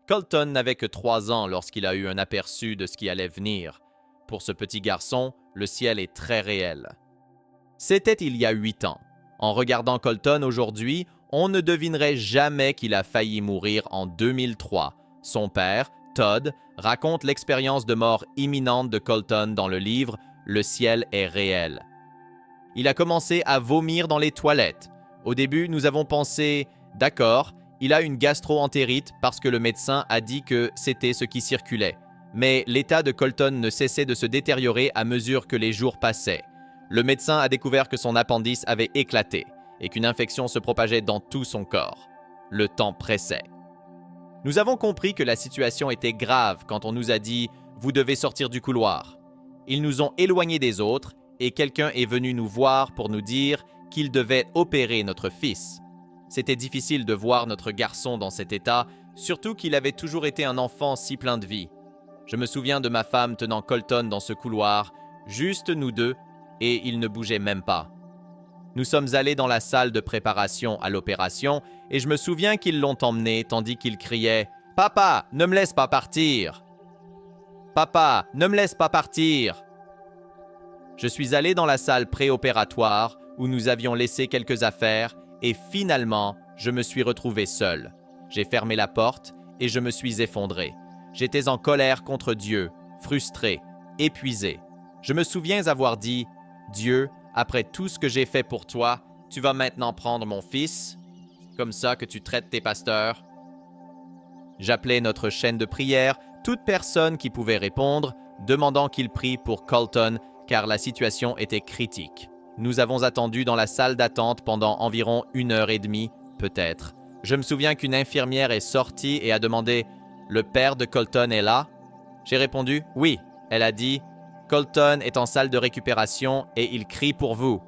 Colton n'avait que 3 ans lorsqu'il a eu un aperçu de ce qui allait venir. Pour ce petit garçon, le ciel est très réel. C'était il y a 8 ans. En regardant Colton aujourd'hui, on ne devinerait jamais qu'il a failli mourir en 2003. Son père, Todd, raconte l'expérience de mort imminente de Colton dans le livre « Le ciel est réel ». Il a commencé à vomir dans les toilettes. Au début, nous avons pensé « D'accord, il a une gastro-entérite parce que le médecin a dit que c'était ce qui circulait. » Mais l'état de Colton ne cessait de se détériorer à mesure que les jours passaient. Le médecin a découvert que son appendice avait éclaté et qu'une infection se propageait dans tout son corps. Le temps pressait. Nous avons compris que la situation était grave quand on nous a dit « Vous devez sortir du couloir ». Ils nous ont éloignés des autres et quelqu'un est venu nous voir pour nous dire qu'il devait opérer notre fils. C'était difficile de voir notre garçon dans cet état, surtout qu'il avait toujours été un enfant si plein de vie. Je me souviens de ma femme tenant Colton dans ce couloir, juste nous deux, et il ne bougeait même pas. Nous sommes allés dans la salle de préparation à l'opération et je me souviens qu'ils l'ont emmené tandis qu'il criait « Papa, ne me laisse pas partir! Papa, ne me laisse pas partir! » Je suis allé dans la salle préopératoire où nous avions laissé quelques affaires et finalement, je me suis retrouvé seul. J'ai fermé la porte et je me suis effondré. J'étais en colère contre Dieu, frustré, épuisé. Je me souviens avoir dit « Dieu, après tout ce que j'ai fait pour toi, tu vas maintenant prendre mon fils? Comme ça que tu traites tes pasteurs? » J'appelais notre chaîne de prière toute personne qui pouvait répondre, demandant qu'il prie pour Colton car la situation était critique. Nous avons attendu dans la salle d'attente pendant environ 1h30, peut-être. Je me souviens qu'une infirmière est sortie et a demandé « Le père de Colton est là? » J'ai répondu « Oui ». Elle a dit « Colton est en salle de récupération et il crie pour vous. »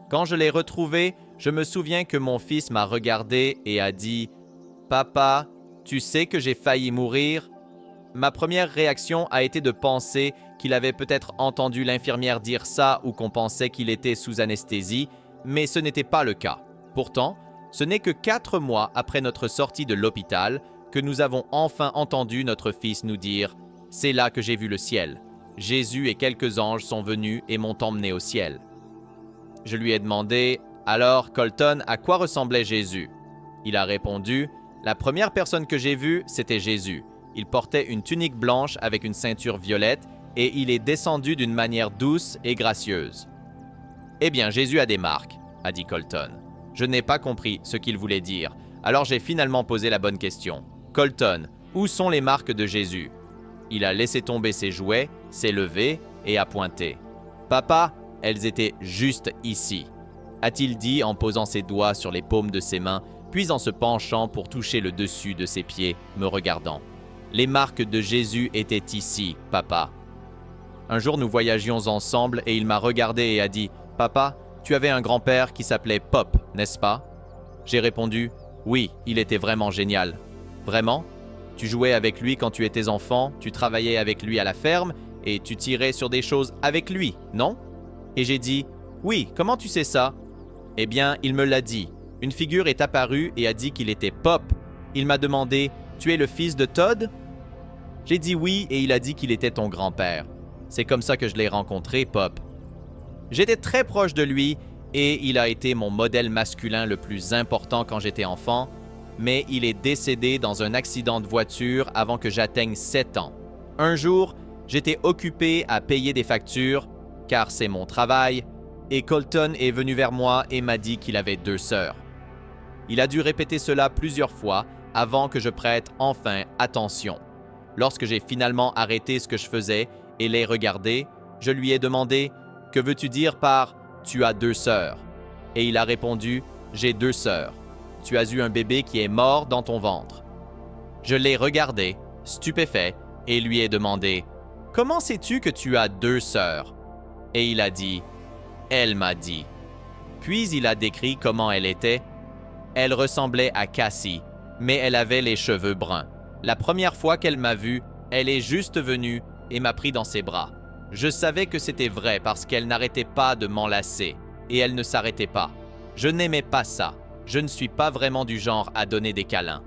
Quand je l'ai retrouvé, je me souviens que mon fils m'a regardé et a dit « Papa, tu sais que j'ai failli mourir? » Ma première réaction a été de penser qu'il avait peut-être entendu l'infirmière dire ça ou qu'on pensait qu'il était sous anesthésie, mais ce n'était pas le cas. Pourtant, ce n'est que 4 mois après notre sortie de l'hôpital que nous avons enfin entendu notre fils nous dire « C'est là que j'ai vu le ciel. Jésus et quelques anges sont venus et m'ont emmené au ciel. » Je lui ai demandé « Alors, Colton, à quoi ressemblait Jésus? » Il a répondu « La première personne que j'ai vue, c'était Jésus. Il portait une tunique blanche avec une ceinture violette et il est descendu d'une manière douce et gracieuse. » « Eh bien, Jésus a des marques, » a dit Colton. Je n'ai pas compris ce qu'il voulait dire, alors j'ai finalement posé la bonne question. « Colton, où sont les marques de Jésus? » Il a laissé tomber ses jouets, s'est levé et a pointé. « Papa, elles étaient juste ici, » a-t-il dit en posant ses doigts sur les paumes de ses mains, puis en se penchant pour toucher le dessus de ses pieds, me regardant. « Les marques de Jésus étaient ici, papa. » Un jour, nous voyagions ensemble et il m'a regardé et a dit « Papa, tu avais un grand-père qui s'appelait Pop, n'est-ce pas? » J'ai répondu « Oui, il était vraiment génial. »« Vraiment? Tu jouais avec lui quand tu étais enfant, tu travaillais avec lui à la ferme et tu tirais sur des choses avec lui, non? » Et j'ai dit « Oui, comment tu sais ça? » Eh bien, il me l'a dit. Une figure est apparue et a dit qu'il était Pop. Il m'a demandé « Tu es le fils de Todd? » J'ai dit oui et il a dit qu'il était ton grand-père. C'est comme ça que je l'ai rencontré, Pop. J'étais très proche de lui et il a été mon modèle masculin le plus important quand j'étais enfant, mais il est décédé dans un accident de voiture avant que j'atteigne 7 ans. Un jour, j'étais occupé à payer des factures, car c'est mon travail, et Colton est venu vers moi et m'a dit qu'il avait 2 sœurs. Il a dû répéter cela plusieurs fois avant que je prête enfin attention. Lorsque j'ai finalement arrêté ce que je faisais et les regardé, je lui ai demandé « Que veux-tu dire par « tu as 2 sœurs » Et il a répondu « J'ai 2 sœurs. Tu as eu un bébé qui est mort dans ton ventre. » Je l'ai regardé, stupéfait, et lui ai demandé « Comment sais-tu que tu as 2 sœurs » Et il a dit « Elle m'a dit. » Puis il a décrit comment elle était. Elle ressemblait à Cassie, mais elle avait les cheveux bruns. La première fois qu'elle m'a vu, elle est juste venue et m'a pris dans ses bras. Je savais que c'était vrai parce qu'elle n'arrêtait pas de m'enlacer et elle ne s'arrêtait pas. Je n'aimais pas ça. Je ne suis pas vraiment du genre à donner des câlins.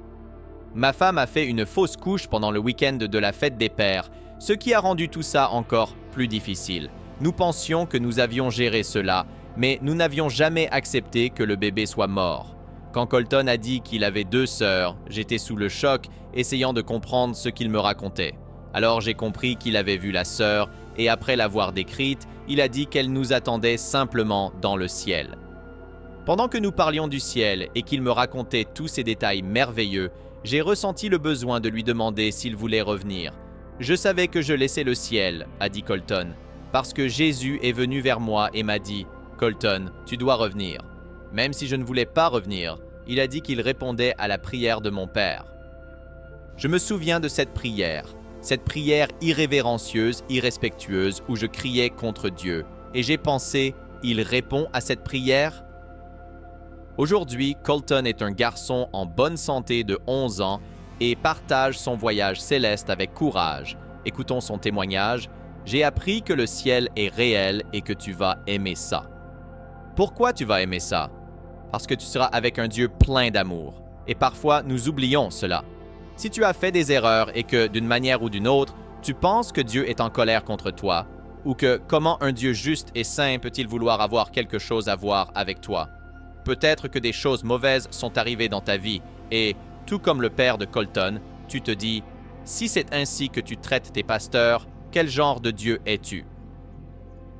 Ma femme a fait une fausse couche pendant le week-end de la fête des pères, ce qui a rendu tout ça encore plus difficile. Nous pensions que nous avions géré cela, mais nous n'avions jamais accepté que le bébé soit mort. Quand Colton a dit qu'il avait 2 sœurs, j'étais sous le choc, essayant de comprendre ce qu'il me racontait. Alors j'ai compris qu'il avait vu la sœur, et après l'avoir décrite, il a dit qu'elle nous attendait simplement dans le ciel. Pendant que nous parlions du ciel et qu'il me racontait tous ces détails merveilleux, j'ai ressenti le besoin de lui demander s'il voulait revenir. Je savais que je laissais le ciel, a dit Colton, parce que Jésus est venu vers moi et m'a dit « Colton, tu dois revenir ». Même si je ne voulais pas revenir, il a dit qu'il répondait à la prière de mon père. Je me souviens de cette prière irrévérencieuse, irrespectueuse, où je criais contre Dieu, et j'ai pensé « Il répond à cette prière ?» Aujourd'hui, Colton est un garçon en bonne santé de 11 ans et partage son voyage céleste avec courage. Écoutons son témoignage. « J'ai appris que le ciel est réel et que tu vas aimer ça. » Pourquoi tu vas aimer ça? Parce que tu seras avec un Dieu plein d'amour. Et parfois, nous oublions cela. Si tu as fait des erreurs et que, d'une manière ou d'une autre, tu penses que Dieu est en colère contre toi, ou que comment un Dieu juste et saint peut-il vouloir avoir quelque chose à voir avec toi? Peut-être que des choses mauvaises sont arrivées dans ta vie et, tout comme le père de Colton, tu te dis « Si c'est ainsi que tu traites tes pasteurs, quel genre de Dieu es-tu »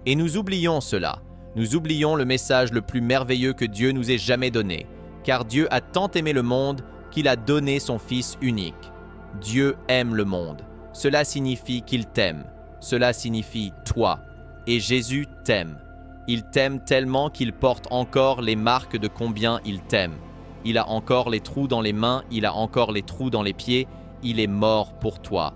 Et nous oublions cela. Nous oublions le message le plus merveilleux que Dieu nous ait jamais donné, car Dieu a tant aimé le monde qu'il a donné son Fils unique. Dieu aime le monde. Cela signifie qu'il t'aime. Cela signifie toi. Et Jésus t'aime. Il t'aime tellement qu'il porte encore les marques de combien il t'aime. Il a encore les trous dans les mains, il a encore les trous dans les pieds, il est mort pour toi.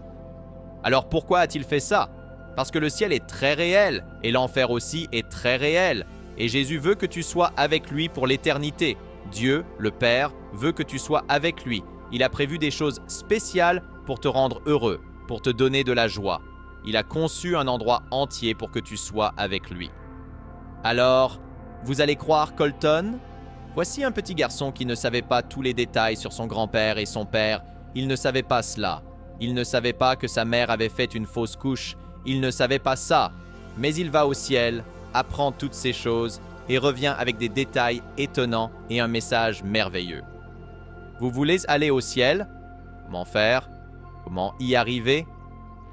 Alors pourquoi a-t-il fait ça? Parce que le ciel est très réel, et l'enfer aussi est très réel. Et Jésus veut que tu sois avec lui pour l'éternité. Dieu, le Père, veut que tu sois avec lui. Il a prévu des choses spéciales pour te rendre heureux, pour te donner de la joie. Il a conçu un endroit entier pour que tu sois avec lui. Alors, vous allez croire Colton? Voici un petit garçon qui ne savait pas tous les détails sur son grand-père et son père. Il ne savait pas cela. Il ne savait pas que sa mère avait fait une fausse couche. Il ne savait pas ça. Mais il va au ciel, apprend toutes ces choses et revient avec des détails étonnants et un message merveilleux. Vous voulez aller au ciel? Comment faire? Comment y arriver?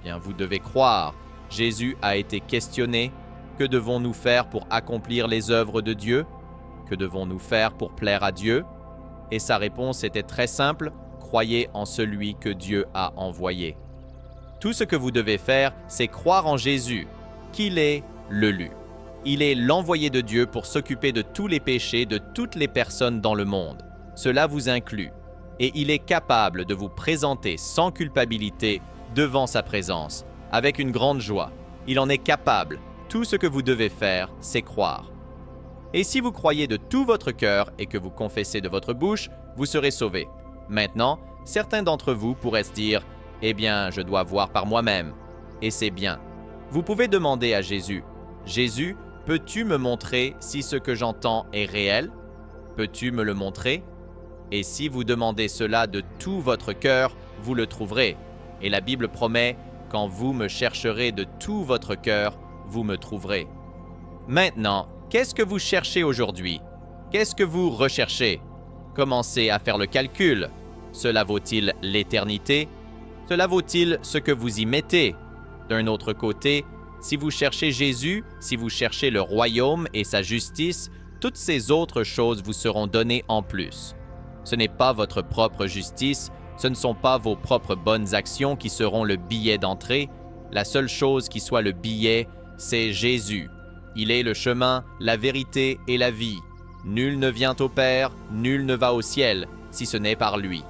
Bien, vous devez croire. Jésus a été questionné. Que devons-nous faire pour accomplir les œuvres de Dieu? Que devons-nous faire pour plaire à Dieu? Et sa réponse était très simple, croyez en celui que Dieu a envoyé. Tout ce que vous devez faire, c'est croire en Jésus, qu'il est l'élu. Il est l'envoyé de Dieu pour s'occuper de tous les péchés de toutes les personnes dans le monde. Cela vous inclut. Et il est capable de vous présenter sans culpabilité devant sa présence, avec une grande joie. Il en est capable. Tout ce que vous devez faire, c'est croire. Et si vous croyez de tout votre cœur et que vous confessez de votre bouche, vous serez sauvés. Maintenant, certains d'entre vous pourraient se dire « Eh bien, je dois voir par moi-même. » Et c'est bien. Vous pouvez demander à Jésus « Jésus, peux-tu me montrer si ce que j'entends est réel? Peux-tu me le montrer? » Et si vous demandez cela de tout votre cœur, vous le trouverez. Et la Bible promet « Quand vous me chercherez de tout votre cœur, vous me trouverez. » Maintenant, qu'est-ce que vous cherchez aujourd'hui? Qu'est-ce que vous recherchez? Commencez à faire le calcul. Cela vaut-il l'éternité? Cela vaut-il ce que vous y mettez? D'un autre côté, si vous cherchez Jésus, si vous cherchez le royaume et sa justice, toutes ces autres choses vous seront données en plus. Ce n'est pas votre propre justice, ce ne sont pas vos propres bonnes actions qui seront le billet d'entrée. La seule chose qui soit le billet, c'est Jésus. Il est le chemin, la vérité et la vie. Nul ne vient au Père, nul ne va au ciel, si ce n'est par lui.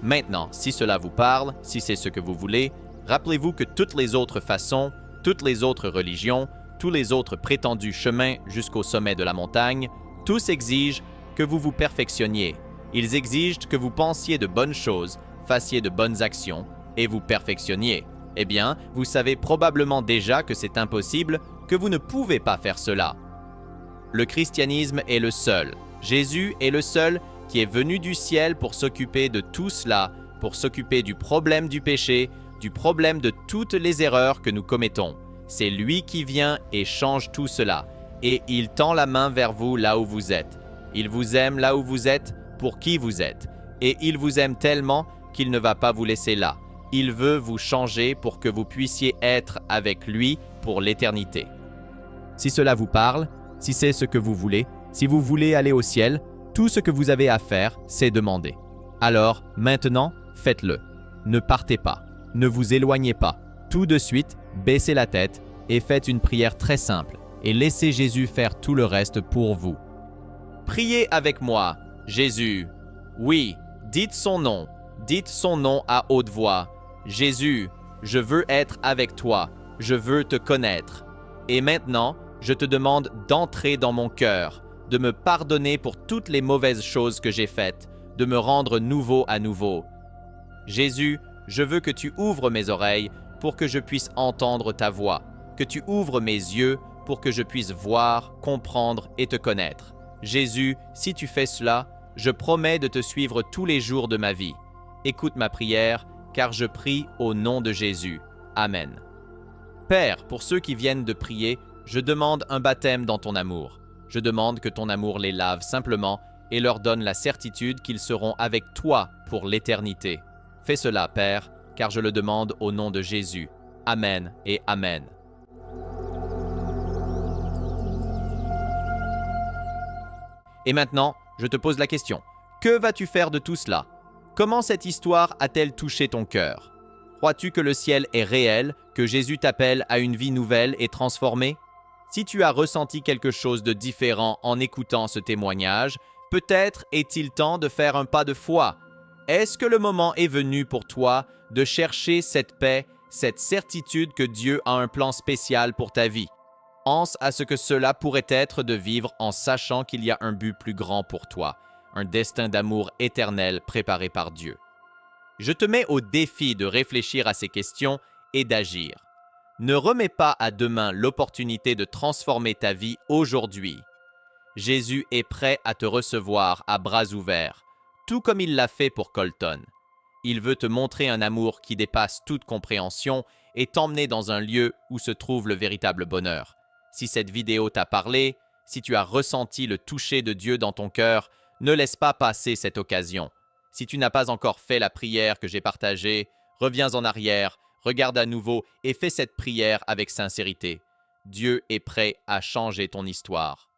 Maintenant, si cela vous parle, si c'est ce que vous voulez, rappelez-vous que toutes les autres façons, toutes les autres religions, tous les autres prétendus chemins jusqu'au sommet de la montagne, tous exigent que vous vous perfectionniez. Ils exigent que vous pensiez de bonnes choses, fassiez de bonnes actions et vous perfectionniez. Eh bien, vous savez probablement déjà que c'est impossible, que vous ne pouvez pas faire cela. Le christianisme est le seul. Jésus est le seul qui est venu du ciel pour s'occuper de tout cela, pour s'occuper du problème du péché, du problème de toutes les erreurs que nous commettons. C'est lui qui vient et change tout cela. Et il tend la main vers vous là où vous êtes. Il vous aime là où vous êtes, pour qui vous êtes. Et il vous aime tellement qu'il ne va pas vous laisser là. Il veut vous changer pour que vous puissiez être avec lui pour l'éternité. Si cela vous parle, si c'est ce que vous voulez, si vous voulez aller au ciel, tout ce que vous avez à faire, c'est demander. Alors, maintenant, faites-le. Ne partez pas. Ne vous éloignez pas. Tout de suite, baissez la tête et faites une prière très simple et laissez Jésus faire tout le reste pour vous. Priez avec moi, Jésus. Oui, dites son nom à haute voix. Jésus, je veux être avec toi, je veux te connaître. Et maintenant, je te demande d'entrer dans mon cœur, de me pardonner pour toutes les mauvaises choses que j'ai faites, de me rendre nouveau à nouveau. Jésus, je veux que tu ouvres mes oreilles pour que je puisse entendre ta voix, que tu ouvres mes yeux pour que je puisse voir, comprendre et te connaître. Jésus, si tu fais cela, je promets de te suivre tous les jours de ma vie. Écoute ma prière, car je prie au nom de Jésus. Amen. Père, pour ceux qui viennent de prier, je demande un baptême dans ton amour. Je demande que ton amour les lave simplement et leur donne la certitude qu'ils seront avec toi pour l'éternité. Fais cela, Père, car je le demande au nom de Jésus. Amen et Amen. Et maintenant, je te pose la question. Que vas-tu faire de tout cela? Comment cette histoire a-t-elle touché ton cœur? Crois-tu que le ciel est réel, que Jésus t'appelle à une vie nouvelle et transformée? Si tu as ressenti quelque chose de différent en écoutant ce témoignage, peut-être est-il temps de faire un pas de foi. Est-ce que le moment est venu pour toi de chercher cette paix, cette certitude que Dieu a un plan spécial pour ta vie? Pense à ce que cela pourrait être de vivre en sachant qu'il y a un but plus grand pour toi, un destin d'amour éternel préparé par Dieu. Je te mets au défi de réfléchir à ces questions et d'agir. Ne remets pas à demain l'opportunité de transformer ta vie aujourd'hui. Jésus est prêt à te recevoir à bras ouverts, tout comme il l'a fait pour Colton. Il veut te montrer un amour qui dépasse toute compréhension et t'emmener dans un lieu où se trouve le véritable bonheur. Si cette vidéo t'a parlé, si tu as ressenti le toucher de Dieu dans ton cœur, ne laisse pas passer cette occasion. Si tu n'as pas encore fait la prière que j'ai partagée, reviens en arrière, regarde à nouveau et fais cette prière avec sincérité. Dieu est prêt à changer ton histoire.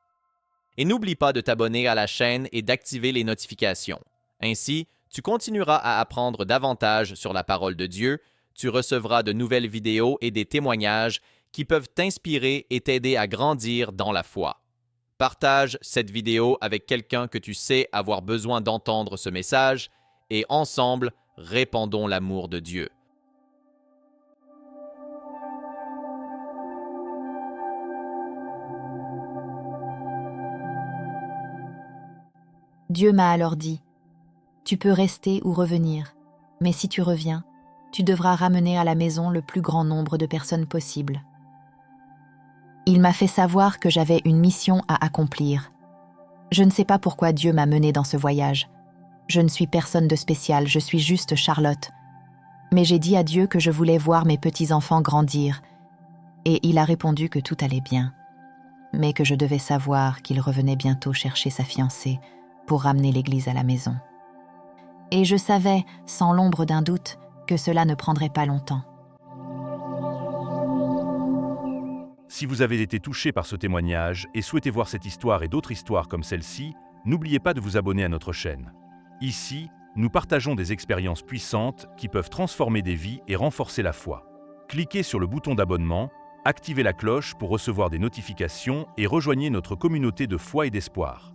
Et n'oublie pas de t'abonner à la chaîne et d'activer les notifications. Ainsi, tu continueras à apprendre davantage sur la parole de Dieu, tu recevras de nouvelles vidéos et des témoignages qui peuvent t'inspirer et t'aider à grandir dans la foi. Partage cette vidéo avec quelqu'un que tu sais avoir besoin d'entendre ce message et ensemble, répandons l'amour de Dieu. Dieu m'a alors dit, « Tu peux rester ou revenir, mais si tu reviens, tu devras ramener à la maison le plus grand nombre de personnes possible. » Il m'a fait savoir que j'avais une mission à accomplir. Je ne sais pas pourquoi Dieu m'a menée dans ce voyage. Je ne suis personne de spécial, je suis juste Charlotte. Mais j'ai dit à Dieu que je voulais voir mes petits-enfants grandir, et il a répondu que tout allait bien, mais que je devais savoir qu'il revenait bientôt chercher sa fiancée pour ramener l'église à la maison. Et je savais, sans l'ombre d'un doute, que cela ne prendrait pas longtemps. Si vous avez été touché par ce témoignage et souhaitez voir cette histoire et d'autres histoires comme celle-ci, n'oubliez pas de vous abonner à notre chaîne. Ici, nous partageons des expériences puissantes qui peuvent transformer des vies et renforcer la foi. Cliquez sur le bouton d'abonnement, activez la cloche pour recevoir des notifications et rejoignez notre communauté de foi et d'espoir.